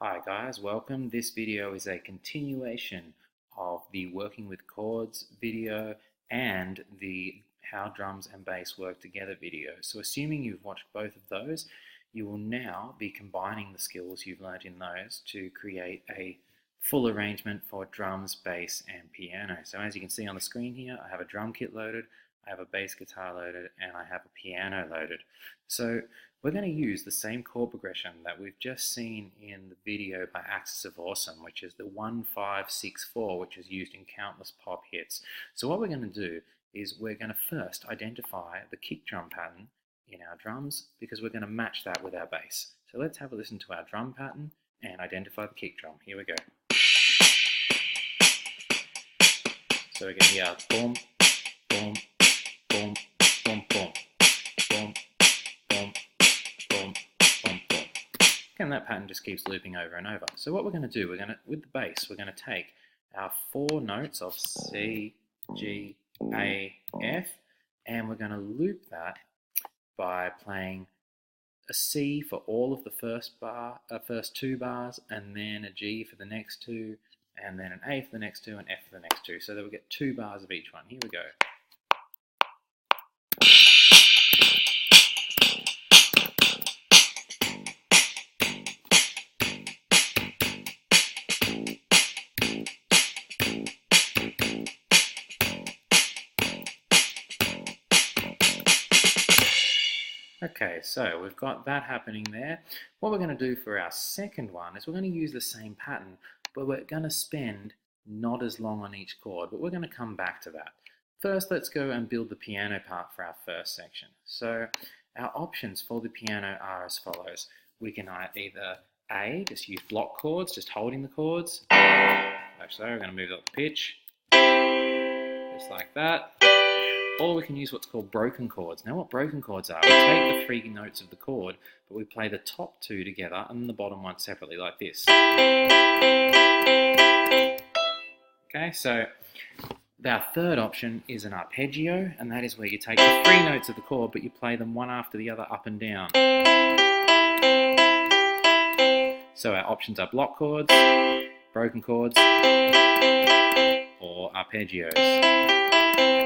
Hi guys, welcome. This video is a continuation of the working with chords video and the how drums and bass work together video. So assuming you've watched both of those, you will now be combining the skills you've learned in those to create a full arrangement for drums, bass and piano. So as you can see on the screen here, I have a drum kit loaded, I have a bass guitar loaded, and I have a piano loaded. So we're going to use the same chord progression that we've just seen in the video by Axis of Awesome, which is the 1-5-6-4, which is used in countless pop hits. So what we're going to do is we're going to first identify the kick drum pattern in our drums, because we're going to match that with our bass. So let's have a listen to our drum pattern and identify the kick drum. Here we go. So we're going to hear boom, boom, boom, boom, boom, boom, boom, boom, boom, boom. And that pattern just keeps looping over and over. So what we're going to do, with the bass, we're going to take our 4 notes of C, G, A, F, and we're going to loop that by playing a C for all of the first 2 bars, and then a G for the next 2, and then an A for the next 2, and F for the next 2. So that we get 2 bars of each one. Here we go. Okay, so we've got that happening there. What we're going to do for our second one is we're going to use the same pattern, but we're going to spend not as long on each chord, but we're going to come back to that. First, let's go and build the piano part for our first section. So our options for the piano are as follows. We can either A, just use block chords, just holding the chords. Actually, we're going to move up the pitch, just like that. Or we can use what's called broken chords. Now what broken chords are, we take the 3 notes of the chord, but we play the top 2 together and the bottom one separately, like this. Okay, so our third option is an arpeggio, and that is where you take the 3 notes of the chord, but you play them one after the other up and down. So our options are block chords, broken chords, or arpeggios.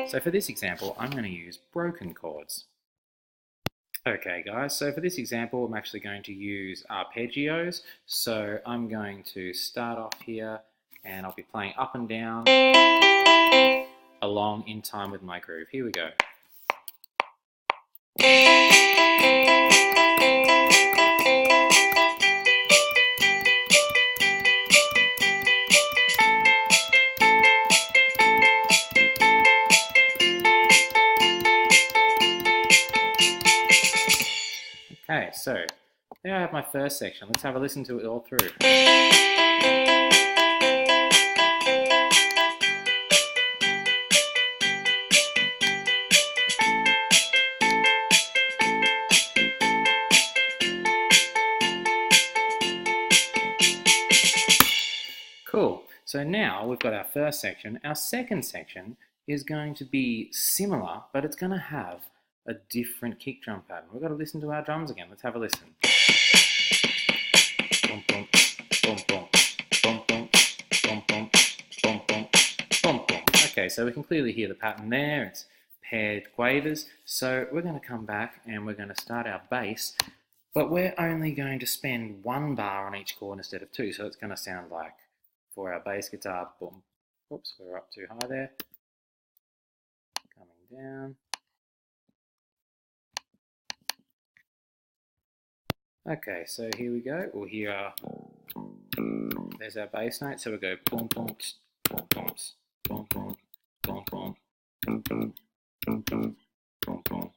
So for this example, I'm going to use broken chords. Okay guys, so for this example, I'm actually going to use arpeggios. So I'm going to start off here, and I'll be playing up and down along in time with my groove. Here we go. Okay, so there I have my first section. Let's have a listen to it all through. Cool. So now we've got our first section. Our second section is going to be similar, but it's going to have a different kick drum pattern. We've got to listen to our drums again. Let's have a listen. Boom, boom, boom, boom, boom, boom, boom, boom, boom, boom, boom, boom. Okay, so we can clearly hear the pattern there. It's paired quavers. So we're going to come back and we're going to start our bass, but we're only going to spend 1 bar on each chord instead of 2. So it's going to sound like, for our bass guitar, boom. Oops, we're up too high there. Coming down. Okay, so here we go. We'll hear there's our bass note. So we'll go boom, boom, boom, boom, boom, boom, boom, boom, boom, boom, boom, boom, boom, boom,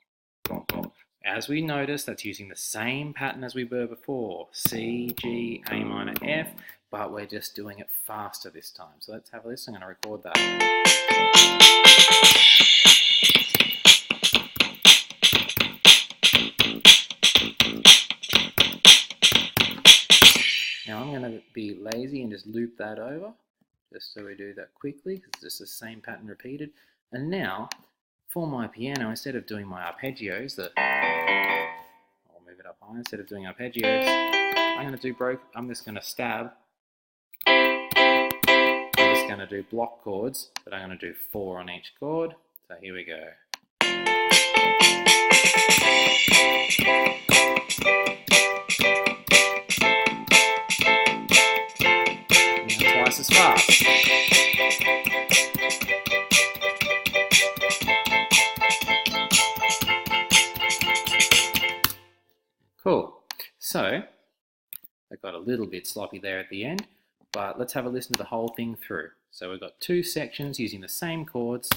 boom, boom. As we notice, that's using the same pattern as we were before. C, G, A minor, F, but we're just doing it faster this time. So let's have a listen. I'm going to record that. Now I'm going to be lazy and just loop that over, just so we do that quickly, because it's just the same pattern repeated. And now, for my piano, instead of doing my arpeggios, I'll move it up high, instead of doing arpeggios, I'm just going to stab. I'm just going to do block chords, but I'm going to do 4 on each chord. So here we go. Now twice as fast. Cool. So, I got a little bit sloppy there at the end, but let's have a listen to the whole thing through. So we've got 2 sections using the same chords.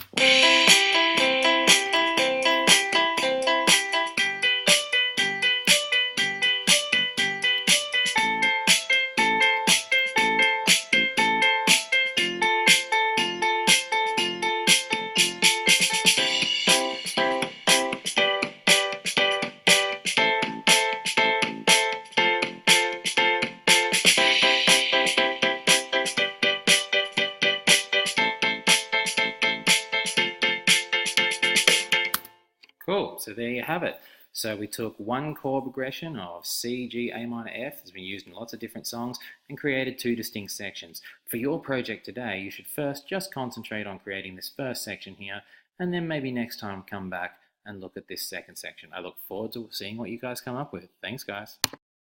Cool, so there you have it. So we took one chord progression of C, G, A minor, F, that's been used in lots of different songs, and created 2 distinct sections. For your project today, you should first just concentrate on creating this first section here, and then maybe next time come back and look at this second section. I look forward to seeing what you guys come up with. Thanks, guys.